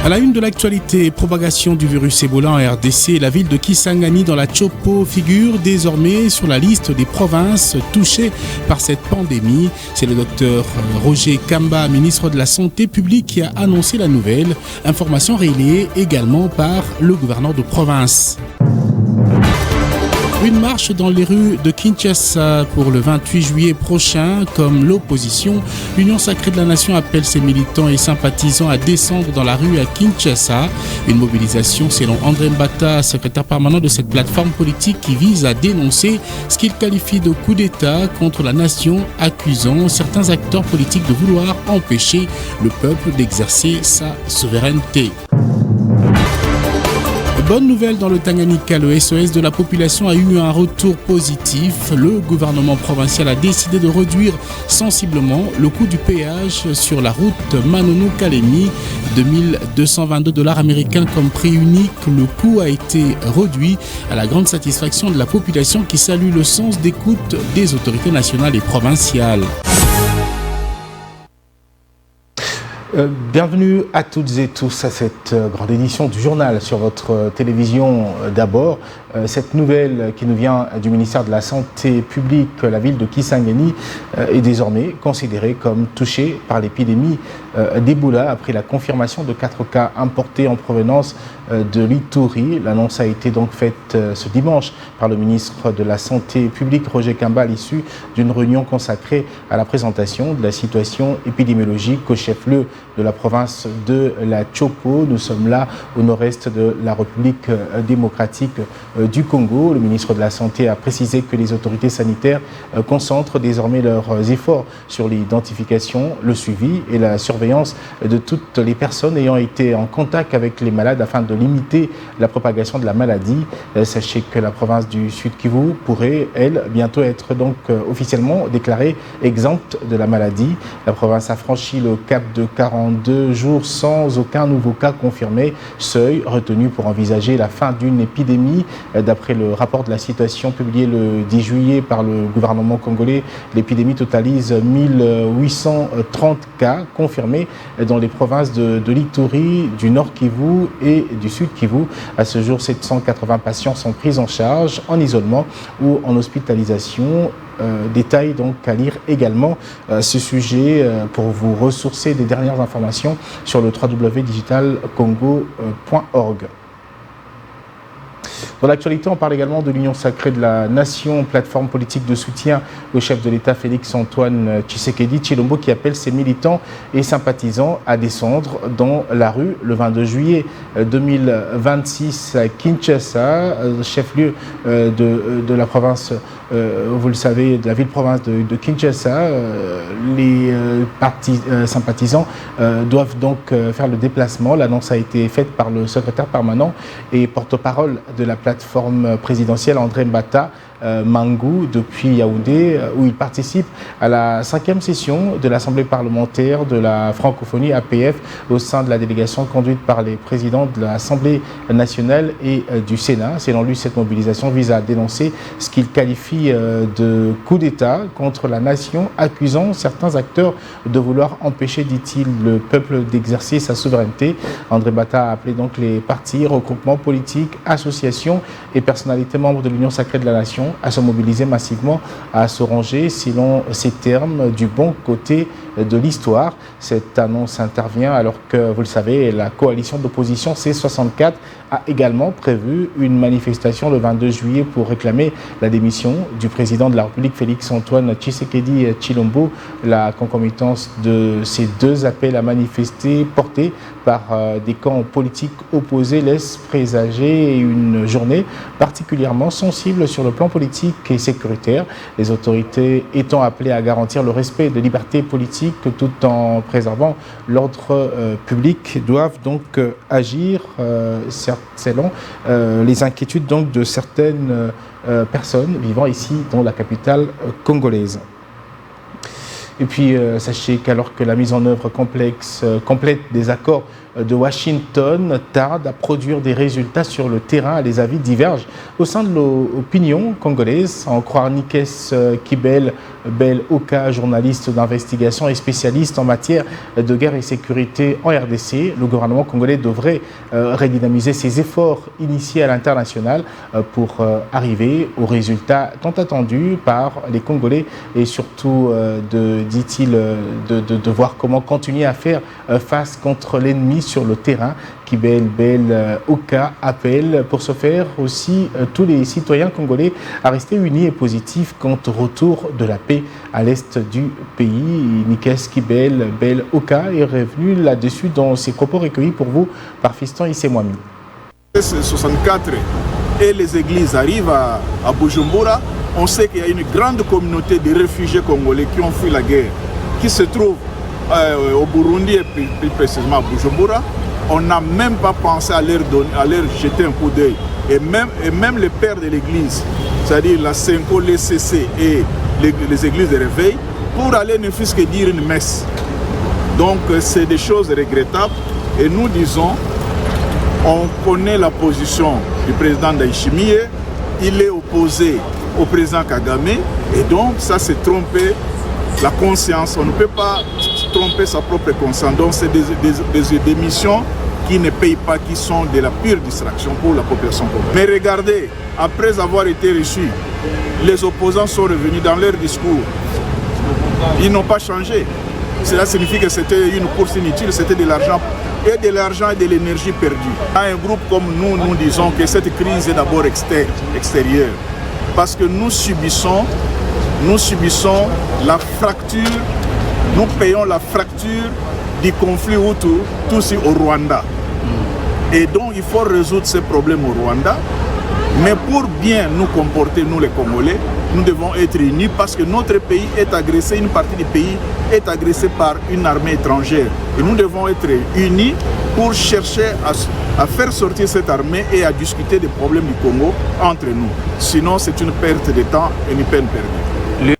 À la une de l'actualité, propagation du virus Ebola en RDC, la ville de Kisangani dans la Chopo figure désormais sur la liste des provinces touchées par cette pandémie. C'est le docteur Roger Kamba, ministre de la Santé publique, qui a annoncé la nouvelle. Information relayée également par le gouverneur de province. Une marche dans les rues de Kinshasa pour le 28 juillet prochain. Comme l'opposition, l'Union sacrée de la nation appelle ses militants et sympathisants à descendre dans la rue à Kinshasa. Une mobilisation selon André Mbata, secrétaire permanent de cette plateforme politique, qui vise à dénoncer ce qu'il qualifie de coup d'État contre la nation, accusant certains acteurs politiques de vouloir empêcher le peuple d'exercer sa souveraineté. Bonne nouvelle dans le Tanganyika, le SOS de la population a eu un retour positif. Le gouvernement provincial a décidé de réduire sensiblement le coût du péage sur la route Manono-Kalemi. $222 américains comme prix unique. Le coût a été réduit à la grande satisfaction de la population qui salue le sens d'écoute des autorités nationales et provinciales. Bienvenue à toutes et tous à cette grande édition du journal sur votre télévision d'abord. Cette nouvelle qui nous vient du ministère de la Santé publique, la ville de Kisangani est désormais considérée comme touchée par l'épidémie d'Ebola après la confirmation de 4 cas importés en provenance de l'Ituri. L'annonce a été donc faite ce dimanche par le ministre de la Santé publique, Roger Kamba, à l'issue d'une réunion consacrée à la présentation de la situation épidémiologique au chef-lieu de la province de la Chopo. Nous sommes là au nord-est de la République démocratique du Congo. Le ministre de la Santé a précisé que les autorités sanitaires concentrent désormais leurs efforts sur l'identification, le suivi et la surveillance de toutes les personnes ayant été en contact avec les malades afin de limiter la propagation de la maladie. Sachez que la province du Sud-Kivu pourrait, elle, bientôt être donc officiellement déclarée exempte de la maladie. La province a franchi le cap de 42 jours sans aucun nouveau cas confirmé, seuil retenu pour envisager la fin d'une épidémie. D'après le rapport de la situation publié le 10 juillet par le gouvernement congolais, l'épidémie totalise 1830 cas confirmés dans les provinces de l'Ituri, du Nord Kivu et du Sud Kivu. À ce jour, 780 patients sont pris en charge en isolement ou en hospitalisation. Détail donc à lire également ce sujet pour vous ressourcer des dernières informations sur le www.digitalcongo.org. Dans l'actualité, on parle également de l'Union sacrée de la nation, plateforme politique de soutien au chef de l'État Félix-Antoine Tshisekedi Tshilombo, qui appelle ses militants et sympathisants à descendre dans la rue le 22 juillet 2026 à Kinshasa, chef-lieu de la province, vous le savez, de la ville-province de Kinshasa. Les partis sympathisants doivent donc faire le déplacement. L'annonce a été faite par le secrétaire permanent et porte-parole de la plateforme présidentielle, André Mbata Mangou, depuis Yaoundé, où il participe à la 5e session de l'Assemblée parlementaire de la francophonie APF au sein de la délégation conduite par les présidents de l'Assemblée nationale et du Sénat. Selon lui, cette mobilisation vise à dénoncer ce qu'il qualifie de coup d'État contre la nation, accusant certains acteurs de vouloir empêcher, dit-il, le peuple d'exercer sa souveraineté. André Mbata a appelé donc les partis, regroupements politiques, associations et personnalités membres de l'Union sacrée de la nation à se mobiliser massivement, à se ranger, selon ces termes, du bon côté de l'histoire. Cette annonce intervient alors que, vous le savez, la coalition d'opposition C64 a également prévu une manifestation le 22 juillet pour réclamer la démission du président de la République, Félix-Antoine Tshisekedi Tshilombo. La concomitance de ces deux appels à manifester portés par des camps politiques opposés laisse présager une journée particulièrement sensible sur le plan politique et sécuritaire. Les autorités étant appelées à garantir le respect des libertés politiques tout en préservant l'ordre public doivent donc agir selon les inquiétudes donc de certaines personnes vivant ici dans la capitale congolaise. Et puis, sachez qu'alors que la mise en œuvre complète des accords de Washington tarde à produire des résultats sur le terrain, les avis divergent au sein de l'opinion congolaise. En croire Nikes Kibel, Bel Oka, journaliste d'investigation et spécialiste en matière de guerre et sécurité en RDC. Le gouvernement congolais devrait redynamiser ses efforts initiés à l'international pour arriver aux résultats tant attendus par les Congolais et surtout, dit-il, de voir comment continuer à faire face contre l'ennemi sur le terrain. Qui Bel Oka appelle pour ce faire aussi tous les citoyens congolais à rester unis et positifs quant au retour de la paix à l'est du pays. Nikes Bel Oka est revenu là-dessus dans ses propos recueillis pour vous par Fiston Issemwami. 64 et les églises arrivent à Bujumbura, on sait qu'il y a une grande communauté de réfugiés congolais qui ont fui la guerre, qui se trouvent au Burundi et plus précisément à Bujumbura. On n'a même pas pensé à leur jeter un coup d'œil. Et même les pères de l'église, c'est-à-dire la Senko, l'ECC et les églises de réveil, pour aller ne fût-ce que dire une messe. Donc c'est des choses regrettables. Et nous disons, on connaît la position du président Ndayishimiye, il est opposé au président Kagame, et donc ça c'est tromper la conscience. On ne peut pas tromper sa propre conscience. Donc c'est des missions qui ne payent pas, qui sont de la pure distraction pour la population. Mais regardez, après avoir été reçus, les opposants sont revenus dans leur discours. Ils n'ont pas changé. Cela signifie que c'était une course inutile, c'était de l'argent et de l'énergie perdue. Un groupe comme nous, nous disons que cette crise est d'abord extérieure. Parce que nous subissons la fracture, nous payons la fracture du conflit Hutu au Rwanda. Et donc il faut résoudre ces problèmes au Rwanda. Mais pour bien nous comporter, nous les Congolais, nous devons être unis parce que notre pays est agressé, une partie du pays est agressée par une armée étrangère. Et nous devons être unis pour chercher à faire sortir cette armée et à discuter des problèmes du Congo entre nous. Sinon, c'est une perte de temps et une peine perdue.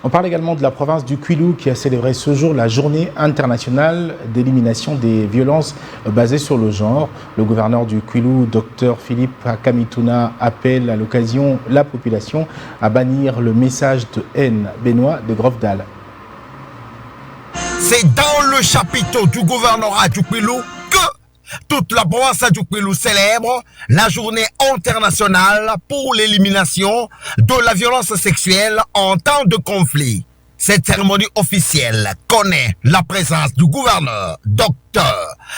On parle également de la province du Kwilu qui a célébré ce jour la journée internationale d'élimination des violences basées sur le genre. Le gouverneur du Kwilu, Dr Philippe Kamituna, appelle à l'occasion la population à bannir le message de haine. Benoît de Grofdal. C'est dans le chapiteau du gouvernorat du Kwilu que toute la province du Kwilu célèbre la journée internationale pour l'élimination de la violence sexuelle en temps de conflit. Cette cérémonie officielle connaît la présence du gouverneur, Dr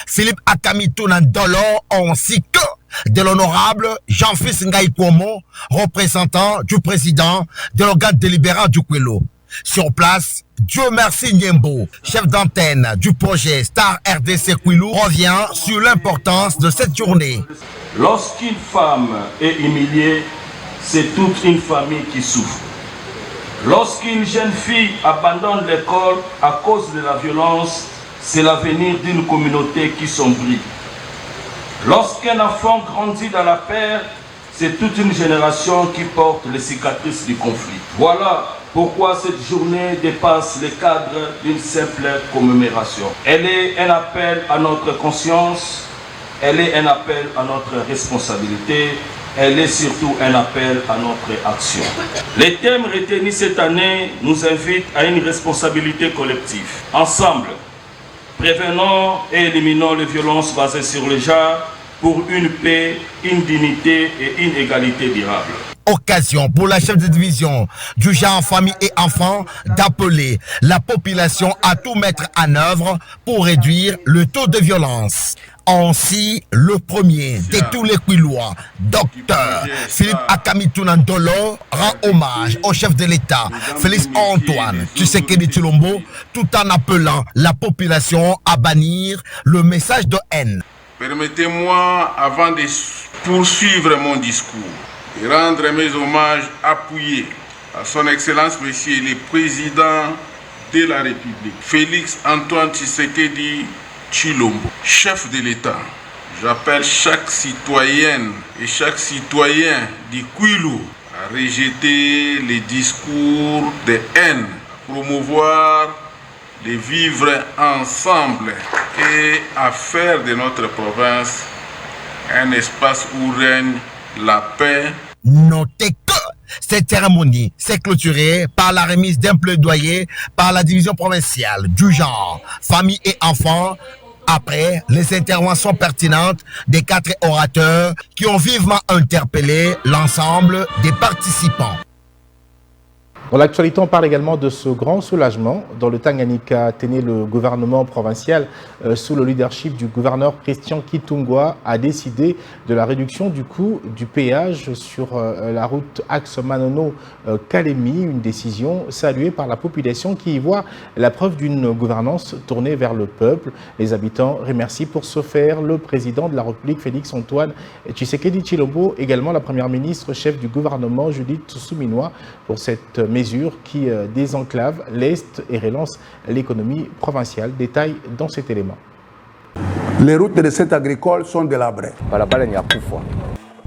Philippe Akamituna Ndolo, ainsi que de l'honorable Jean-Fils Ngaïkomo, représentant du président de l'organe délibérant du Kwilu. Sur place, Dieu merci Nyembo, chef d'antenne du projet Star RDC Kwilu, revient sur l'importance de cette journée. Lorsqu'une femme est humiliée, c'est toute une famille qui souffre. Lorsqu'une jeune fille abandonne l'école à cause de la violence, c'est l'avenir d'une communauté qui sombrit. Lorsqu'un enfant grandit dans la peur, c'est toute une génération qui porte les cicatrices du conflit. Voilà pourquoi cette journée dépasse le cadre d'une simple commémoration. Elle est un appel à notre conscience, elle est un appel à notre responsabilité, elle est surtout un appel à notre action. Les thèmes retenus cette année nous invitent à une responsabilité collective. Ensemble, prévenons et éliminons les violences basées sur le genre pour une paix, une dignité et une égalité durable. Occasion pour la chef de division du genre famille et enfants d'appeler la population à tout mettre en œuvre pour réduire le taux de violence. Ainsi, le premier de tous les Kwilois, Dr Philippe Akamituna Ndolo, rend hommage au chef de l'État, Félix Antoine Tshisekedi Tshilombo, tout en appelant la population à bannir le message de haine. Permettez-moi, avant de poursuivre mon discours, et rendre mes hommages appuyés à son Excellence Monsieur le Président de la République, Félix Antoine Tshisekedi Tshilombo, chef de l'État. J'appelle chaque citoyenne et chaque citoyen du Kwilu à rejeter les discours de haine, à promouvoir le vivre ensemble et à faire de notre province un espace où règne la paix. Notez que Cette cérémonie s'est clôturée par la remise d'un plaidoyer par la division provinciale du genre, famille et enfants, après les interventions pertinentes des 4 orateurs qui ont vivement interpellé l'ensemble des participants. Dans l'actualité, on parle également de ce grand soulagement. Dans le Tanganyika, le gouvernement provincial, sous le leadership du gouverneur Christian Kitungwa, a décidé de la réduction du coût du péage sur la route axe Manono-Kalemi, une décision saluée par la population qui y voit la preuve d'une gouvernance tournée vers le peuple. Les habitants remercient pour ce faire le président de la République, Félix-Antoine Tshisekedi Tshilombo, également la première ministre, chef du gouvernement, Judith Suminwa, pour cette mesure qui désenclave l'Est et relance l'économie provinciale. Détail dans cet élément. Les routes de cette agricole sont délabrées.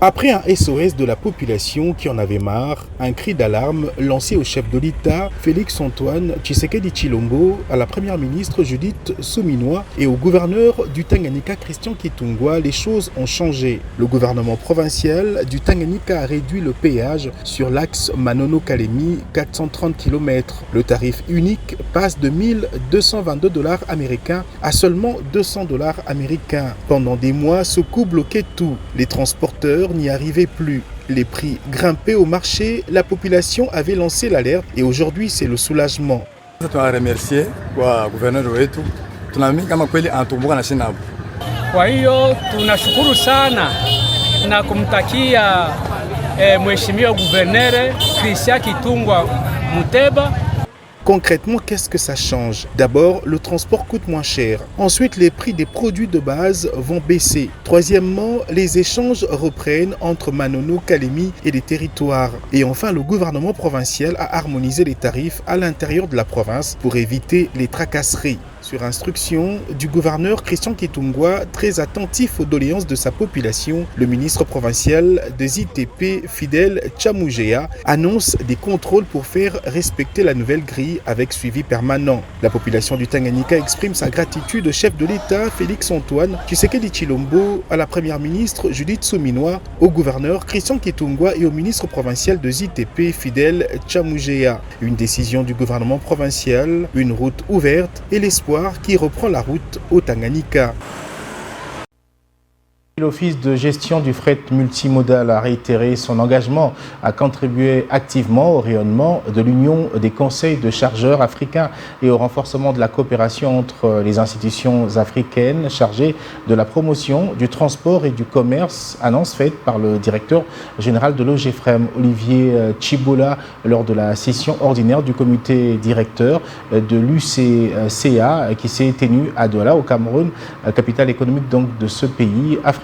Après un SOS de la population qui en avait marre, un cri d'alarme lancé au chef de l'État, Félix-Antoine Tshisekedi Tshilombo, à la première ministre Judith Suminwa et au gouverneur du Tanganyika Christian Kitungwa, les choses ont changé. Le gouvernement provincial du Tanganyika a réduit le péage sur l'axe Manono-Kalemi, 430 km. Le tarif unique passe de 1222 $ américains à seulement 200 $ américains. Pendant des mois, ce coût bloquait tout. Les transporteurs n'y arrivait plus. Les prix grimpaient au marché, la population avait lancé l'alerte et aujourd'hui c'est le soulagement. Je remercier le gouverneur wetu. Tunaamini kama kweli anatumbuka na shina. Kwa hiyo tunashukuru sana na kumtakia mheshimiwa gouverneur Christian Kitungwa Muteba. Concrètement, qu'est-ce que ça change? D'abord, le transport coûte moins cher. Ensuite, les prix des produits de base vont baisser. Troisièmement, les échanges reprennent entre Manono, Kalemi et les territoires. Et enfin, le gouvernement provincial a harmonisé les tarifs à l'intérieur de la province pour éviter les tracasseries. Sur instruction du gouverneur Christian Kitungwa, très attentif aux doléances de sa population, le ministre provincial des ITP, Fidèle Tchamougéa, annonce des contrôles pour faire respecter la nouvelle grille avec suivi permanent. La population du Tanganyika exprime sa gratitude au chef de l'État, Félix-Antoine Tshisekedi Tshilombo, à la première ministre Judith Suminwa, au gouverneur Christian Kitungwa et au ministre provincial des ITP, Fidèle Tchamougéa. Une décision du gouvernement provincial, une route ouverte et l'espoir qui reprend la route au Tanganyika. L'Office de gestion du fret multimodal a réitéré son engagement à contribuer activement au rayonnement de l'Union des conseils de chargeurs africains et au renforcement de la coopération entre les institutions africaines chargées de la promotion du transport et du commerce, annonce faite par le directeur général de l'OGFREM, Olivier Chibola, lors de la session ordinaire du comité directeur de l'UCCA qui s'est tenue à Douala, au Cameroun, capitale économique donc de ce pays africain.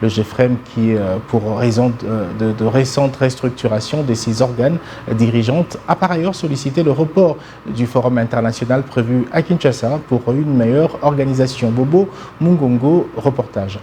Le GFREM qui, pour raison de récente restructuration de ses organes dirigeantes, a par ailleurs sollicité le report du forum international prévu à Kinshasa pour une meilleure organisation. Bobo Mungongo, reportage.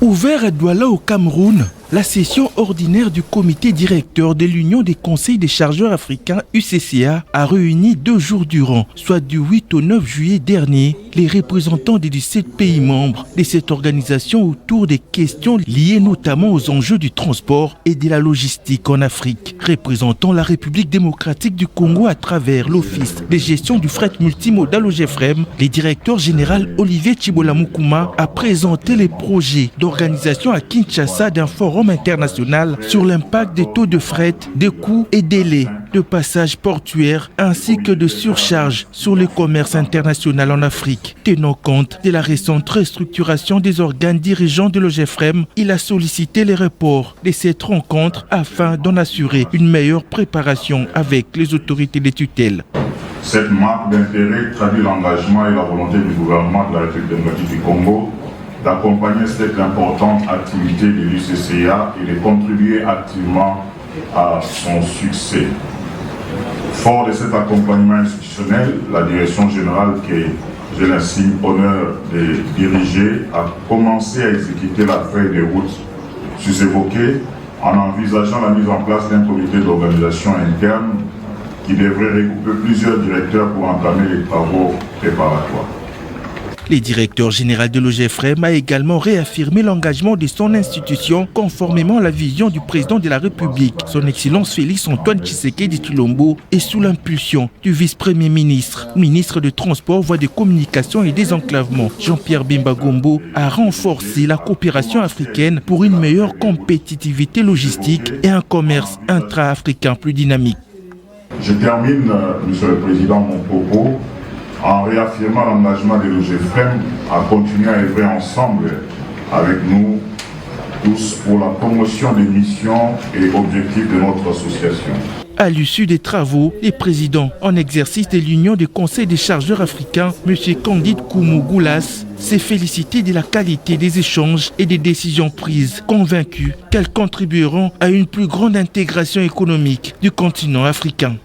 Ouvert à Douala au Cameroun, la session ordinaire du comité directeur de l'Union des conseils des chargeurs africains UCCA a réuni 2 jours durant, soit du 8 au 9 juillet dernier, les représentants des 17 pays membres de cette organisation autour des questions liées notamment aux enjeux du transport et de la logistique en Afrique. Représentant la République démocratique du Congo à travers l'Office de gestion du fret multimodal au GFREM, le directeur général Olivier Chibola Mukuma a présenté les projets d'organisation à Kinshasa d'un forum international sur l'impact des taux de fret, des coûts et délais de passage portuaire ainsi que de surcharge sur le commerce international en Afrique. Tenant compte de la récente restructuration des organes dirigeants de l'OGFREM, il a sollicité les reports de cette rencontre afin d'en assurer une meilleure préparation avec les autorités de tutelle. Cette marque d'intérêt traduit l'engagement et la volonté du gouvernement de la République démocratique du Congo d'accompagner cette importante activité de l'UCCA et de contribuer activement à son succès. Fort de cet accompagnement institutionnel, la direction générale que j'ai l'insigne honneur de diriger a commencé à exécuter la feuille de route sus-évoquée en envisageant la mise en place d'un comité d'organisation interne qui devrait regrouper plusieurs directeurs pour entamer les travaux préparatoires. Le directeur général de l'OGFREM a également réaffirmé l'engagement de son institution conformément à la vision du président de la République, son Excellence Félix Antoine Tshisekedi Tshilombo, et sous l'impulsion du vice-premier ministre, ministre des Transports, Voies de Communication et Désenclavement, Jean-Pierre Bemba Gombo, a renforcé la coopération africaine pour une meilleure compétitivité logistique et un commerce intra-africain plus dynamique. Je termine, Monsieur le Président, mon propos en réaffirmant l'engagement de l'OGFREM à continuer à œuvrer ensemble avec nous tous pour la promotion des missions et objectifs de notre association. À l'issue des travaux, le président en exercice de l'Union des conseils des chargeurs africains, M. Candide Koumou-Goulas, s'est félicité de la qualité des échanges et des décisions prises, convaincu qu'elles contribueront à une plus grande intégration économique du continent africain.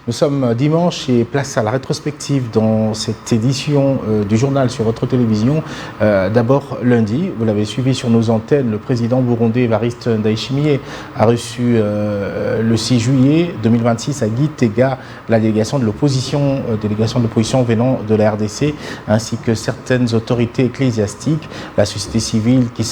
Nous sommes dimanche et place à la rétrospective dans cette édition du journal sur votre télévision. D'abord lundi, vous l'avez suivi sur nos antennes, le président burundais Evariste Ndayishimiye a reçu le 6 juillet 2026 à Gitega la délégation de l'opposition venant de la RDC ainsi que certaines autorités ecclésiastiques. La société civile qui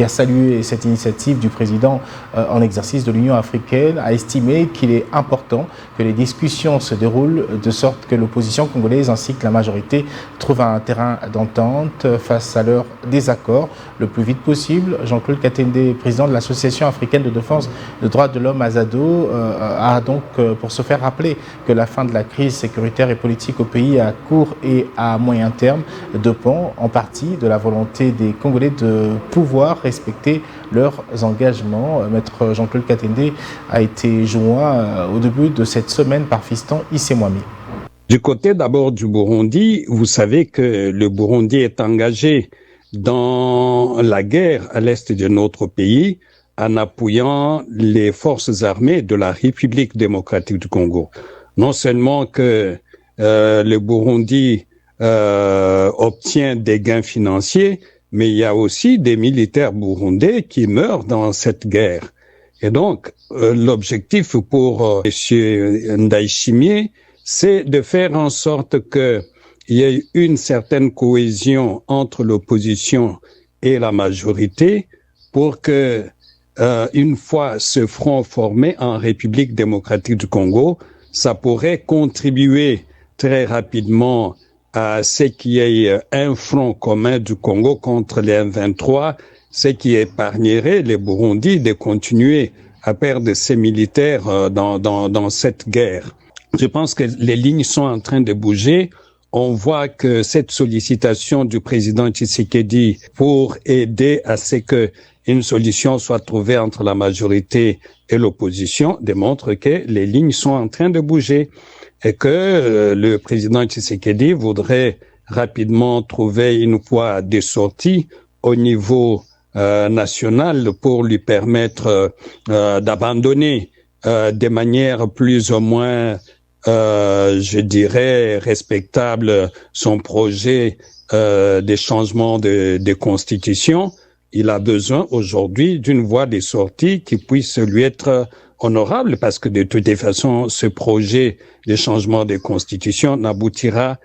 a salué cette initiative du président en exercice de l'Union africaine a estimé qu'il est important que les discussions se déroulent de sorte que l'opposition congolaise ainsi que la majorité trouvent un terrain d'entente face à leurs désaccords le plus vite possible. Jean-Claude Katende, président de l'Association africaine de défense des droits de l'homme AZADO, a donc pour se faire rappeler que la fin de la crise sécuritaire et politique au pays à court et à moyen terme dépend en partie de la volonté des Congolais de pouvoir respecter leurs engagements. Maître Jean-Claude Katende a été joint au début de cette semaine par Fiston Issemwami. Du côté d'abord du Burundi, vous savez que le Burundi est engagé dans la guerre à l'est de notre pays en appuyant les forces armées de la République démocratique du Congo. Non seulement que le Burundi obtient des gains financiers, mais il y a aussi des militaires burundais qui meurent dans cette guerre. Et donc, l'objectif pour M. Ndayishimiye, c'est de faire en sorte qu'il y ait une certaine cohésion entre l'opposition et la majorité pour que, une fois ce front formé en République démocratique du Congo, ça pourrait contribuer très rapidement à ce qu'il y ait un front commun du Congo contre les M23, ce qui épargnerait les Burundis de continuer à perdre ses militaires dans cette guerre. Je pense que les lignes sont en train de bouger. On voit que cette sollicitation du président Tshisekedi pour aider à ce que une solution soit trouvée entre la majorité et l'opposition démontre que les lignes sont en train de bouger et que le président Tshisekedi voudrait rapidement trouver une voie de sortie au niveau national pour lui permettre d'abandonner de manière plus ou moins, je dirais, respectable son projet de changement de constitution. Il a besoin aujourd'hui d'une voie de sortie qui puisse lui être honorable parce que de toute façon, ce projet de changement de constitution n'aboutira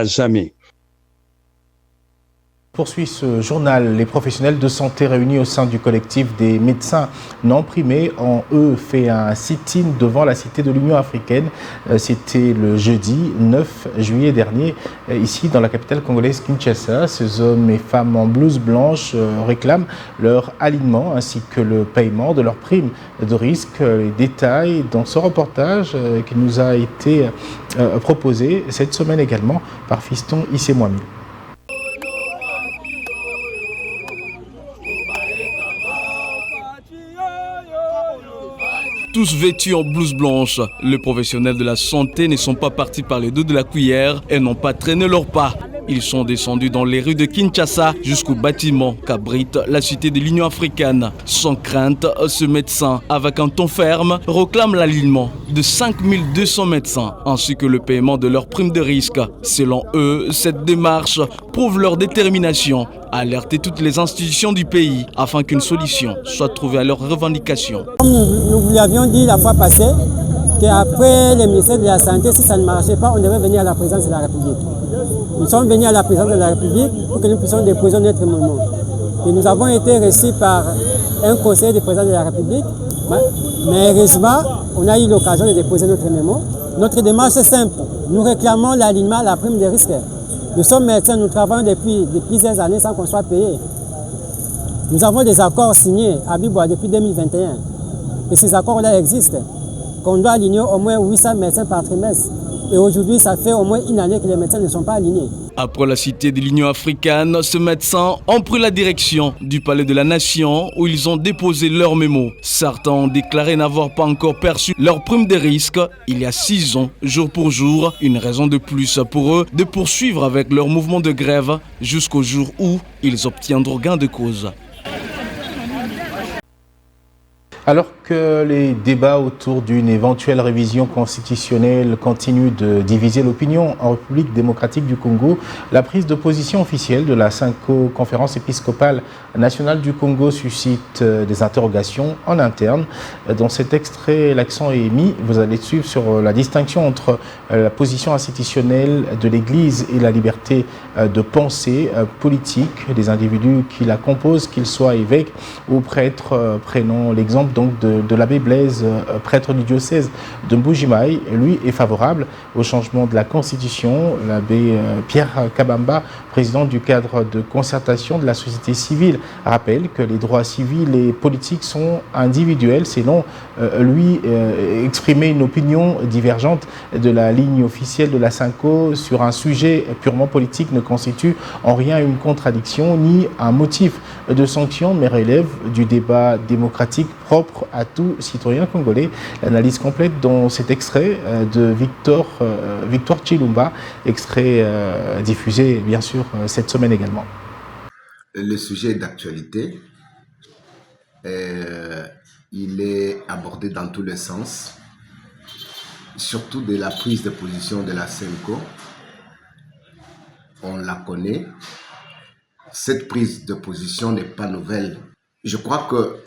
jamais. Poursuit ce journal. Les professionnels de santé réunis au sein du collectif des médecins non primés ont, eux, fait un sit-in devant la Cité de l'Union africaine. C'était le jeudi 9 juillet dernier, ici dans la capitale congolaise Kinshasa. Ces hommes et femmes en blouse blanche réclament leur alignement ainsi que le paiement de leurs primes de risque. Les détails dans ce reportage qui nous a été proposé cette semaine également par Fiston Issemwami. Tous vêtus en blouse blanche, les professionnels de la santé ne sont pas partis par les deux de la cuillère et n'ont pas traîné leurs pas. Ils sont descendus dans les rues de Kinshasa jusqu'au bâtiment qu'abrite la cité de l'Union africaine. Sans crainte, ce médecin, avec un ton ferme, réclame l'alignement de 5200 médecins ainsi que le paiement de leurs primes de risque. Selon eux, cette démarche prouve leur détermination à alerter toutes les institutions du pays afin qu'une solution soit trouvée à leurs revendications. Comme nous vous l'avions dit la fois passée, qu'après le ministère de la Santé, si ça ne marchait pas, on devait venir à la présidence de la République. Nous sommes venus à la présidence de la République pour que nous puissions déposer notre mouvement. Et nous avons été reçus par un conseiller du président de la République. Mais heureusement, on a eu l'occasion de déposer notre mémo. Notre démarche est simple. Nous réclamons l'alignement à la prime de risque. Nous sommes médecins, nous travaillons depuis plusieurs années sans qu'on soit payé. Nous avons des accords signés à Bibois depuis 2021. Et ces accords-là existent. Qu'on doit aligner au moins 800 médecins par trimestre. Et aujourd'hui, ça fait au moins une année que les médecins ne sont pas alignés. Après la cité de l'Union africaine, ces médecins ont pris la direction du Palais de la Nation où ils ont déposé leur mémo. Certains ont déclaré n'avoir pas encore perçu leur prime de risque il y a 6 ans, jour pour jour. Une raison de plus pour eux de poursuivre avec leur mouvement de grève jusqu'au jour où ils obtiendront gain de cause. Alors que les débats autour d'une éventuelle révision constitutionnelle continuent de diviser l'opinion en République démocratique du Congo, la prise de position officielle de la SENCO, Conférence épiscopale nationale du Congo, suscite des interrogations en interne. Dans cet extrait, l'accent est mis, vous allez suivre, sur la distinction entre la position institutionnelle de l'Église et la liberté de pensée politique des individus qui la composent, qu'ils soient évêques ou prêtres, prenant l'exemple donc de l'abbé Blaise, prêtre du diocèse de Mbujimaï. Lui est favorable au changement de la Constitution. L'abbé Pierre Kabamba, président du cadre de concertation de la société civile, rappelle que les droits civils et politiques sont individuels. Selon lui, exprimer une opinion divergente de la ligne officielle de la SENCO sur un sujet purement politique ne constitue en rien une contradiction ni un motif de sanction, mais relève du débat démocratique propre à tout citoyen congolais. L'analyse complète dans cet extrait de Victor Chilumba, extrait diffusé bien sûr cette semaine également. Le sujet d'actualité, il est abordé dans tous les sens, surtout de la prise de position de la SENCO. On la connaît. Cette prise de position n'est pas nouvelle. Je crois que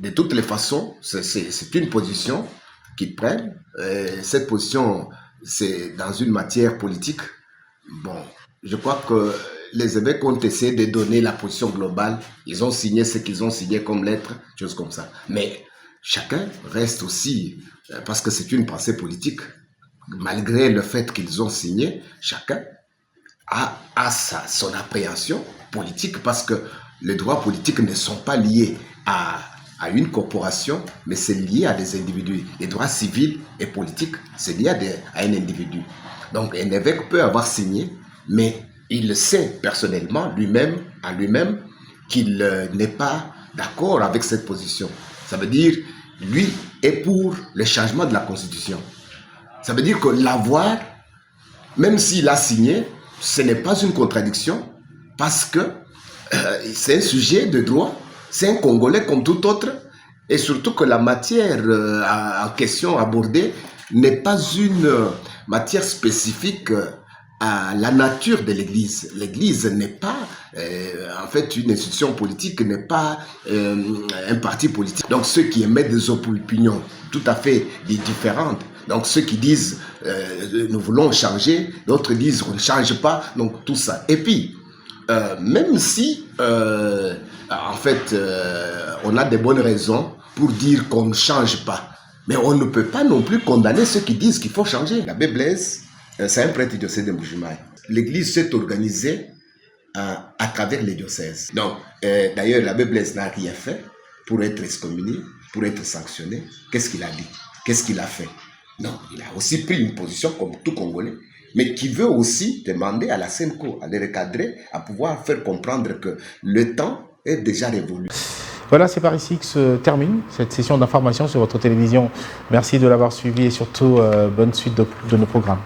de toutes les façons, c'est une position qu'ils prennent. Cette position, c'est dans une matière politique. Bon, je crois que les évêques ont essayé de donner la position globale. Ils ont signé ce qu'ils ont signé comme lettre, choses comme ça. Mais chacun reste aussi, parce que c'est une pensée politique, malgré le fait qu'ils ont signé, chacun a son appréhension politique, parce que les droits politiques ne sont pas liés à une corporation, mais c'est lié à des individus. Les droits civils et politiques, c'est lié à un individu. Donc un évêque peut avoir signé, mais il sait personnellement, lui-même, qu'il n'est pas d'accord avec cette position. Ça veut dire, lui est pour le changement de la Constitution. Ça veut dire que l'avoir, même s'il a signé, ce n'est pas une contradiction, parce que c'est un sujet de droit, c'est un Congolais comme tout autre, et surtout que la matière en question abordée n'est pas une matière spécifique à la nature de l'Église. L'Église n'est pas, en fait, une institution politique, n'est pas un parti politique. Donc ceux qui émettent des opinions tout à fait différentes, donc ceux qui disent nous voulons changer, d'autres disent on ne change pas, donc tout ça. Et puis, même si, en fait, on a des bonnes raisons pour dire qu'on ne change pas, mais on ne peut pas non plus condamner ceux qui disent qu'il faut changer. L'abbé Blaise, c'est un prêtre du diocèse de Mbujimaï. L'Église s'est organisée à travers les diocèses. Donc, d'ailleurs, l'abbé Blaise n'a rien fait pour être excommunié, pour être sanctionné. Qu'est-ce qu'il a dit? Qu'est-ce qu'il a fait? Non, il a aussi pris une position comme tout Congolais, mais qui veut aussi demander à la SENCO, à les recadrer, à pouvoir faire comprendre que le temps est déjà révolu. Voilà, c'est par ici que se termine cette session d'information sur votre télévision. Merci de l'avoir suivi et surtout bonne suite de nos programmes.